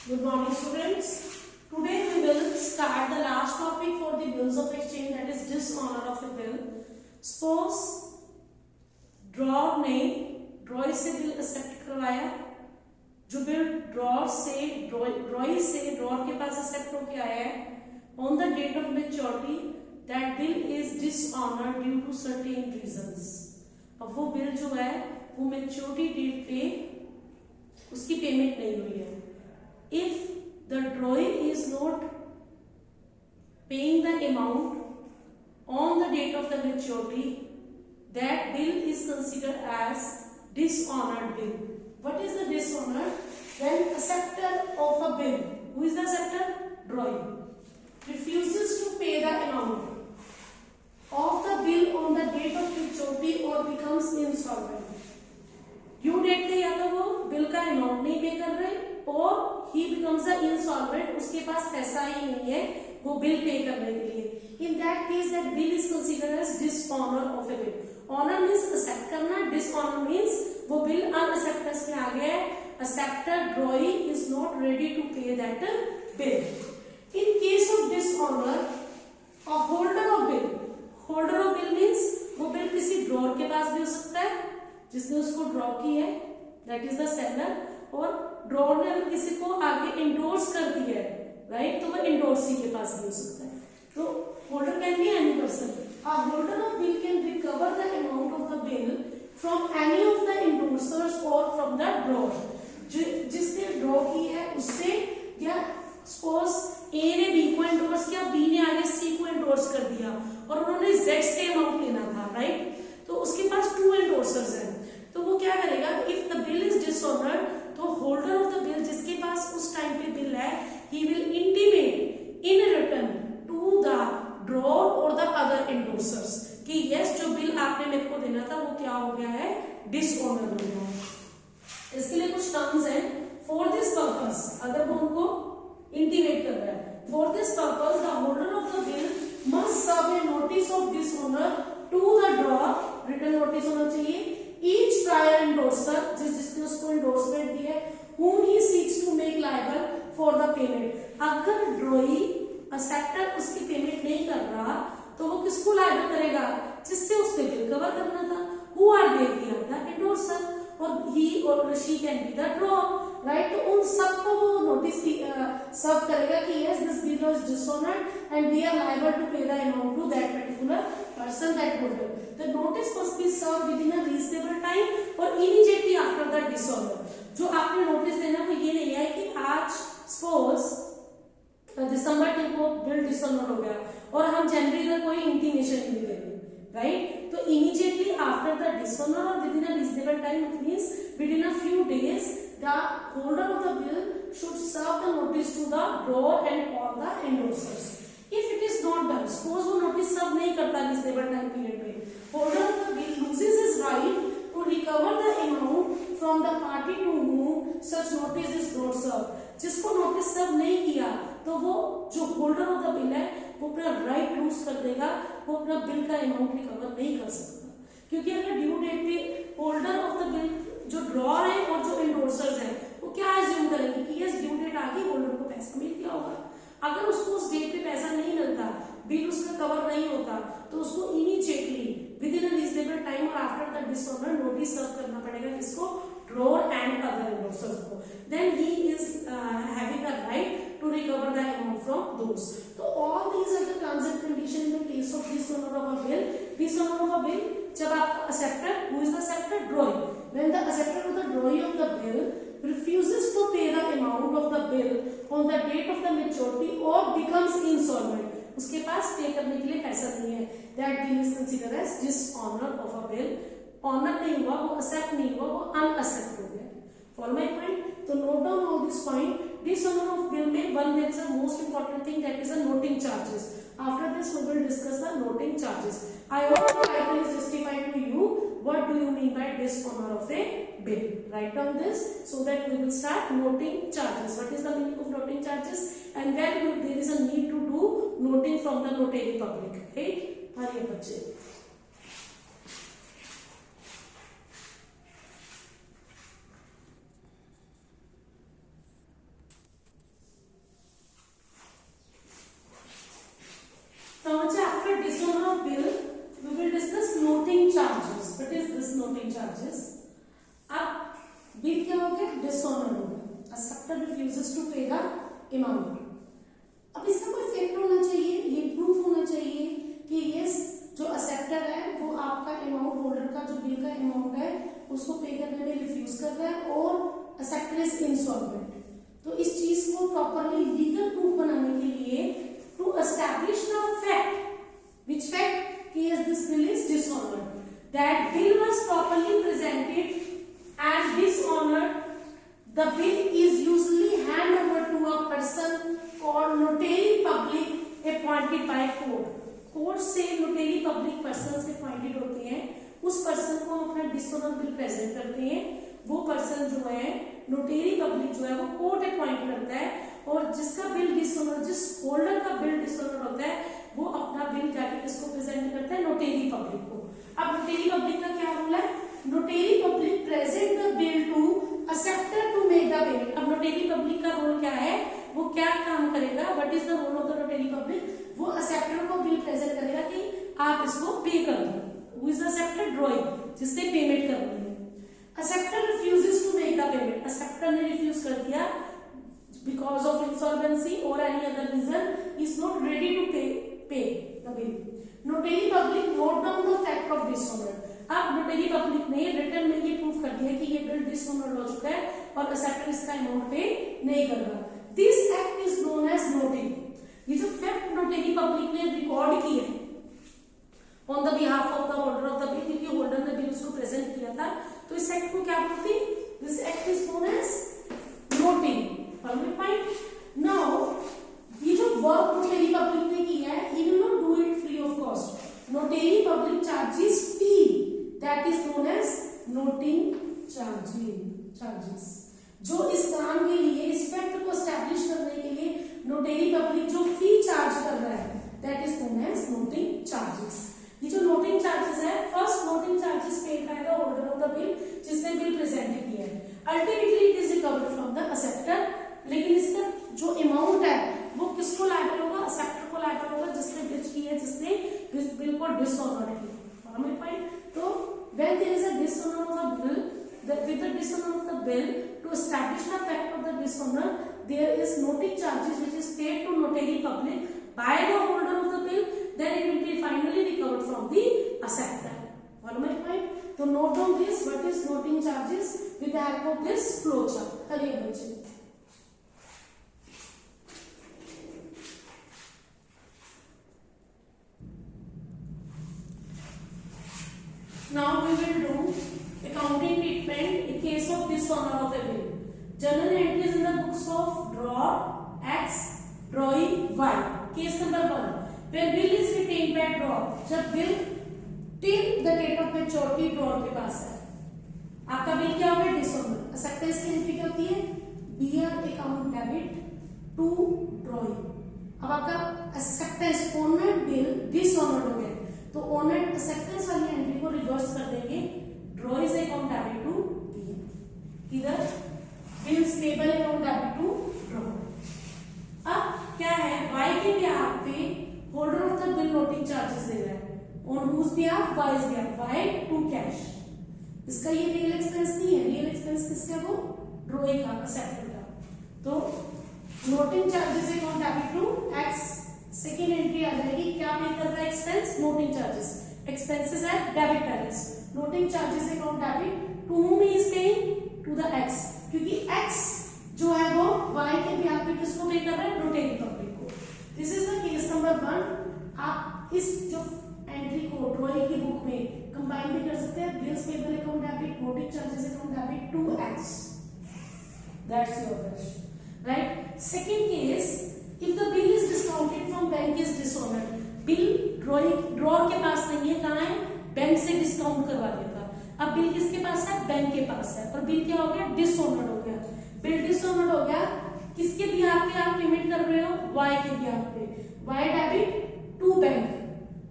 Good morning, students. Today we will start the last topic for the bills of exchange, that is dishonor of a bill. Suppose drawer ने ड्रॉई से bill accept करवाया, जो bill drawer से drawer के पास accept होके आया है on the date of maturity, that bill is dishonoured due to certain reasons. अब वो बिल जो है वो मेच्योरिटी डेट पे उसकी पेमेंट नहीं हुई है. If the drawee is not paying the amount on the date of the maturity, that bill is considered as dishonored bill. What is the dishonor? When acceptor of a bill, who is the acceptor? Drawee, refuses to pay the amount of the bill on the date of maturity or becomes insolvent. Due date पे या तो वो bill का amount नहीं पे कर रहे और ही बिकम्स अ इंसॉल्वेंट, उसके पास पैसा ही नहीं है वो बिल पे करने के लिए. In that case that bill is considered as dishonour of a bill. Honour means accept करना, डिसऑनर मींस वो बिल अनएक्सेप्टेंस में आ गया है. Acceptor drawee is not ready to pay that bill. In case of dishonour a holder of bill, holder of bill means वो bill किसी drawer के पास भी हो सकता है जिसने उसको ड्रॉ की है, दैट इज द सेलर, और ड्रॉर ने अगर किसी को आगे इंडोर्स कर दिया है, राइट, तो वो इंडोर्सी के पास भी हो सकता है. तो holder can be any person. A holder of bill can recover the amount of the bill from any of the endorsers और फ्रॉम द ड्रॉर. जिसने ड्रॉ की है उससे, या सपोज ए ने बी को इंडोर्स किया, बी ने आगे सी को इंडोर्स कर दिया और उन्होंने जेड से अमाउंट लेना था, राइट, तो उसके पास टू एंडोर्सर्स हैं. तो वो क्या करेगा, if the bill is dishonoured, तो होल्डर ऑफ द बिल जिसके पास उस टाइम पे बिल है, he will intimate in return to the drawer और द अदर एंडोर्सर्स कि यस, जो बिल आपने मेरे को देना था वो क्या हो गया है, डिसऑनर हो गया. इसके लिए कुछ टर्म्स हैं. फॉर दिस पर्पस, अगर वो उनको इंटीमेट कर रहा है, for this purpose the holder of the bill must serve a notice of dishonour to the drawer. Return notice होना चाहिए. Each prior endorser, जिसने उसको endorsement दी है, whom he seeks to make liable for the payment. अगर ड्रॉई acceptor उसकी payment नहीं कर रहा तो वो किसको लाइबल करेगा, जिससे उसने बिल कवर करना था. Who are they? They are the endorser, और he or she can be the drawer, right? तो उन सबको वो नोटिस सर्व करेगा कि yes, this bill was dishonored and we are liable to pay the amount to that particular person, that holder. The notice must be served within a reasonable time or immediately after the dishonor. जो आपने notice देना वो ये नहीं है कि आज suppose दिसंबर तक को बिल डिसऑनर हो गया और हम जनवरी तक कोई इंटीमेशन नहीं दे रहे, राइट. तो इमीडिएटली आफ्टर द डिसऑनर और within a reasonable time, it means within a few days, the holder of the bill should serve the notice to the drawer and all the endorsers. If it is not done, suppose वो notice serve नहीं करता reasonable time period में, holder of the bill loses his right to recover the amount from the party to whom such notice is not served. जिसको notice serve नहीं किया तो वो जो होल्डर ऑफ द बिल है वो अपना राइट लूज कर देगा, वो अपना बिल का अमाउंट रिकवर नहीं कर सकता. क्योंकि अगर ड्यू डेट पे होल्डर ऑफ द बिल जो ड्रॉर है और जो एंडोर्सर्स है वो क्या एज्यूम करेंगे कि यस, ड्यू डेट आ गई, होल्डर को पैसा मिल गया होगा. अगर उसको उस डेट पे पैसा नहीं मिलता, बिल उसमें कवर नहीं होता, तो उसको immediately within a reasonable time और after the dishonour notice serve करना पड़ेगा किसको, ड्रॉर एंड अदर एंडोर्सर्स को. Then he is having a right to recover the amount from those. तो all these are the terms and condition in the case of dishonour of a bill. Dishonour of a bill, जब आपका acceptor, who is the acceptor, drawee, when the acceptor of the ड्रॉई of the bill refuses to pay the amount of the bill on the date of the maturity or becomes insolvent, उसके पास पे करने के लिए पैसा नहीं है, that bill is considered as dishonor of a bill. Honour नहीं हुआ, वो एक्सेप्ट नहीं हुआ, वो अनएक्सेप्ट हो गया. Follow my point. तो note down all this point. Dishonour of bill में one there is a most important thing, that is a noting charges. After this we will discuss the noting charges. I hope the title is justified to you. What do you mean by dishonor of a bill? Write down this so that we will start noting charges. What is the meaning of noting charges and when there is a need to do noting from the notary public. Right? आइए बच्चे. Charges. अब bill क्या हो गया, dishonoured हो गया, acceptor refuses to pay the amount. अब इसका कोई इफेक्ट होना चाहिए, ये प्रूफ होना चाहिए कि यस जो एक्सेप्टर है वो आपका अमाउंट, होल्डर का जो बिल का अमाउंट है उसको पे करने में रिफ्यूज कर रहा है और एक्सेप्टर इज इंसॉल्वेंट। तो इस चीज को प्रॉपरली लीगल प्रूफ बनाने के लिए to establish the fact, which fact कि yes this bill is dishonored, that bill was properly presented and dishonored, the bill is usually handed over to a person called notary public appointed by court। Court से notary public person से appointed होते हैं, उस person को अपना dishonour bill present करते हैं। वो पर्सन जो है नोटरी पब्लिक जो है वो कोर्ट अपॉइंट करता है और जिसका बिल डिसऑनर, जिस होल्डर का बिल डिसऑनर होता है वो अपना बिल जाके किसको प्रेजेंट करता है, नोटरी पब्लिक को। अब नोटरी पब्लिक का क्या रोल है, notary public present the bill to acceptor to make the payment. अब नोटरी पब्लिक का रोल क्या है, वो क्या काम करेगा, what is the role of the notary public, वो एक्सेप्टर को बिल प्रेजेंट करेगा कि आप इसको पे कर दो। Who is the acceptor, drawing, जिसने पेमेंट करनी है। Acceptor refuses to make the payment, acceptor ने रिफ्यूज कर दिया बिकॉज ऑफ इंसॉल्वेंसी और any other reason, is not ready to pay the bill. Notary public note down the fact of dishonour. अब notary public ने return में ये proof कर दिया कि ये बिल डिसऑनर हो चुका है और एक्सेप्टर इसका अमाउंट पे नहीं कर रहा। This act is known as noting. ये जो फैक्ट नोटरी पब्लिक ने रिकॉर्ड की है on the behalf of the holder of the bill, क्योंकि होल्डर ने बिल उसको प्रेजेंट किया था, तो इस एक्ट को क्या बोलते हैं, this act is known as noting. Now ये जो वर्क नोटरी पब्लिक ने किया है, he will not do it free of cost. Notary public charges fee, that is known as noting charges. जो इस काम के लिए, इस फैक्ट को एस्टैब्लिश करने के लिए नोटरी पब्लिक जो फी चार्ज कर रहा है, that is known as noting charges. ये जो नोटिंग चार्जेस है, first noting charges paid by the holder of the bill, जिसने बिल प्रेजेंट किया है। Ultimately it is recovered from the acceptor, लेकिन इसका जो अमाउंट है वो किसको लायबल होगा, एक्सेप्टर को लायबल होगा, जिसने बिल की है, जिसने बिल को डिसऑनर किया। हमें पॉइंट, तो when there is a dishonour of the bill, with the dishonor of the bill, to establish the fact of the dishonor, there is noting charges which is paid to notary public by the holder of the bill, then it will be finally recovered from the acceptor. Follow my point? So note down this, what is noting charges with the help of this flow chart. करिए बच्चे। Now we will do accounting treatment in case of dishonor of a bill. Journal entries in the books of drawer X, drawing Y. Case number 1. Where bill is retained by drawer. जब bill till the date of maturity drawer के पास है, आपका bill क्या होगा, dishonour. Acceptance की entry क्या होती है, bearer account debit to drawing. अब आपका एक्सेप्टेंस ओनर बिल डिसऑनर हो गया, तो ओनर एक्सेप्टेंस वाली एंट्री को रिवर्स कर देंगे, drawing account debit to B, इधर bills payable account debit to draw. अब क्या है, वाई के बिहाफ पे holder of the bill noting charges दे रहा है, on whose behalf, Y is behalf, Y to cash. इसका ये रियल एक्सपेंस नहीं है, रियल एक्सपेंस किसका, वो ड्रॉइंग का, एक्सेप्टर का। तो noting charges account debit to X, second entry आ जाएगी, क्या पे कर रहा है, एक्सपेंस, नोटिंग चार्जेस, एक्सपेंसेस है debit balance, noting charges account debit to whom he is paying, to the x, क्योंकि x जो है वो y के बिहाफ पे किसको पे कर रहा है, नोटरी पब्लिक को। This is the case number 1। आप इस जो एंट्री को ड्रॉइंग की बुक में कंबाइन भी कर सकते हैं, bills payable account debit, noting charges account debit to x, that's your question, right. Second case, if the bill is discounted from bank is dishonored, bill drawer के पास नहीं है, कहाँ है, बैंक से डिस्काउंट करवा दिया था। अब बिल किसके पास है, बैंक के पास है, और बिल क्या हो गया, डिसऑनर्ड हो गया। बिल डिसऑनर्ड हो गया, किसके बिहाफ पे आप पेमेंट कर रहे हो, वाई के बिहाफ पे, Y debit to bank,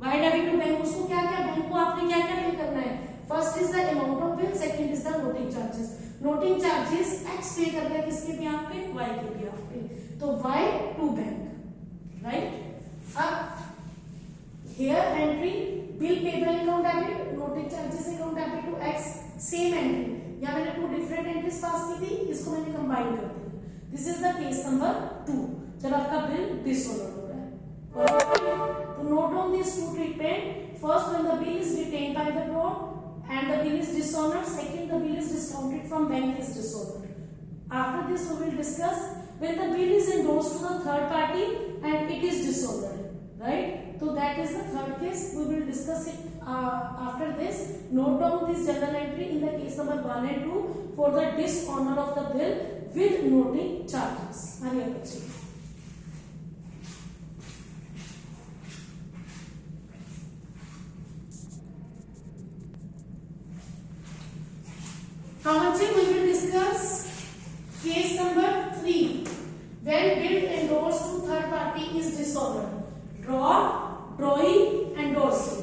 Y debit to bank. उसको क्या क्या, बैंक को आपने क्या क्या पे करना है, first is the amount of bill, second is the noting charges. Noting charges x पे कर रहा है, किसके बिहाफ पे, वाई के बिहाफ पे, तो वाई टू बैंक, राइट। अब here entry bill payable account debit, noting charges account debit to X, same entry, या मैंने 2 डिफरेंट एंट्रीज पास की थी, इसको मैंने कंबाइन कर दिया. This is the case number 2, जब आपका बिल डिसऑनर्ड हो रहा है. तो note down this 2 treatment. First, when the bill is retained by the drawer and the bill is dishonored. Second, the bill is discounted from bank is dishonored. After this we will discuss when the bill is endorsed to the third party and it is dishonored, right? So that is the third case. We will discuss it after this. Note down this journal entry in the case number 1 and 2 for the dishonor of the bill with noting charges. Hurry up, bachche. Now we will discuss case number 3 when bill endorsed to third party is dishonored. Draw, drawing, endorsing.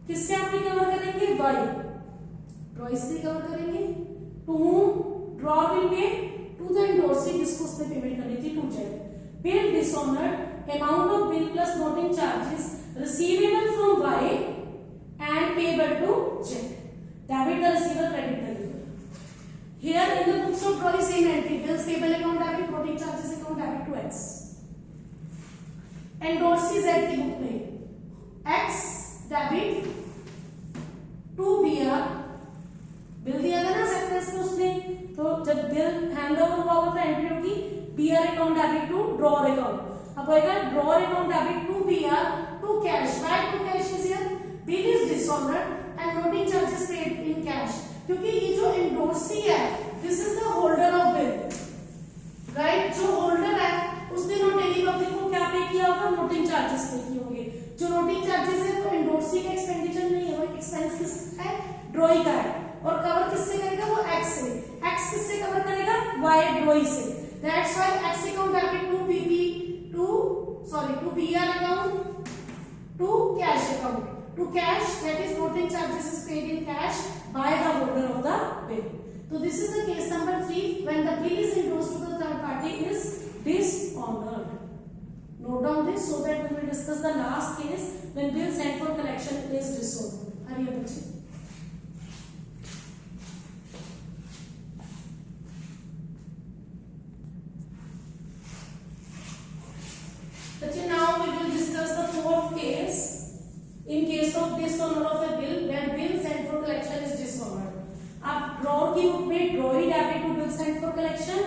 किससे आप cover करेंगे? Why? Draw इससे cover करेंगे. To whom draw will pay? To the endorsee जिसको उसने payment करनी थी, to check. Bill dishonored, amount of bill plus noting charges receivable from Y and payable to check. Debit the receiver, credit the giver. Here in the books of draw is same entry. Bills payable account debit, noting charges account debit to X. Endorsee Z की book में X debit to BR. Bill दिया था ना sectors में उसने, तो जब bill hand over हुआ होगा तो एंट्री होगी BR account debit to drawer account. अब होएगा drawer account debit to BR to cash. Why to cash is here? Bill is dishonored and noting charges paid in cash. क्योंकि ये जो endorsee है, this is the holder of bill, right? जो holder है उसने notary public को क्या पे किया होगा? नोटिंग चार्जेस पे किए होंगे. जो नोटिंग चार्जेस है वो एंडोर्सी का एक्सपेंडिचर नहीं है, वो एक्सपेंस किसका है? ड्रॉई का है. और कवर किससे करेगा? वो एक्स से. एक्स किससे कवर करेगा? वाई ड्रॉई से. That's why X account debit to BP to BR account to cash account. To cash, that is noting charges is paid in cash by the holder of the bill. So this is the case number 3 when the bill is endorsed to the third party is dishonored. Note down this so that we will discuss the last case when bill sent for collection is dishonored. Hurry up, bachche. Bachche, now we will discuss the fourth case. In case of dishonor of a bill, when bill sent for collection is dishonored. आप drawer की book में drawee debit to bill sent for collection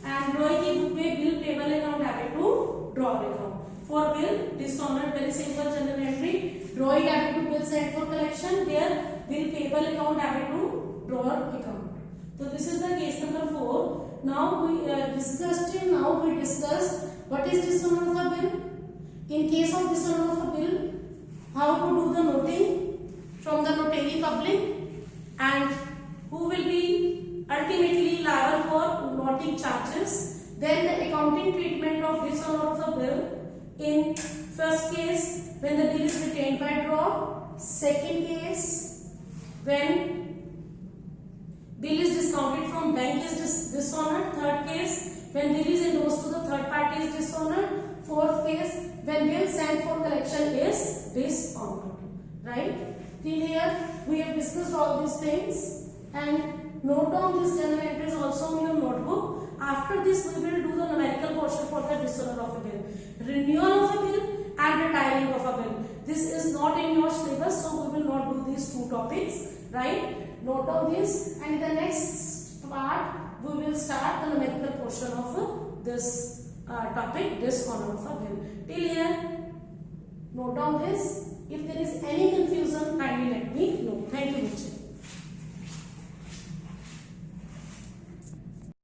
and drawee की book में bill payable account debit to drawer account. For bill dishonored, very simple general entry. Drawee debit to bill sent for collection, there bill payable account debit to drawer account. So this is the case number 4. Now we discussed what is dishonor of a bill. In case of dishonor of a bill, how to do the noting from the notary public and who will be ultimately liable for noting charges. Then the accounting treatment of dishonor of a bill. In first case when the bill is retained by drawer. Second case when bill is discounted from bank is dishonored. Third case when bill is endorsed to the third party is dishonored. Fourth case when bill sent for collection is dishonored. Right? Till here we have discussed all these things and note down these journal entries also in your notebook. After this we will do the numerical portion for the dishonor of a bill, renewal of a bill and retiring of a bill. This is not in your syllabus, so we will not do these two topics. Right? Note down this and in the next part we will start the numerical portion of this topic, dishonor of a bill. Till here, note down this. If there is any confusion, kindly let me know. Thank you, Michelle.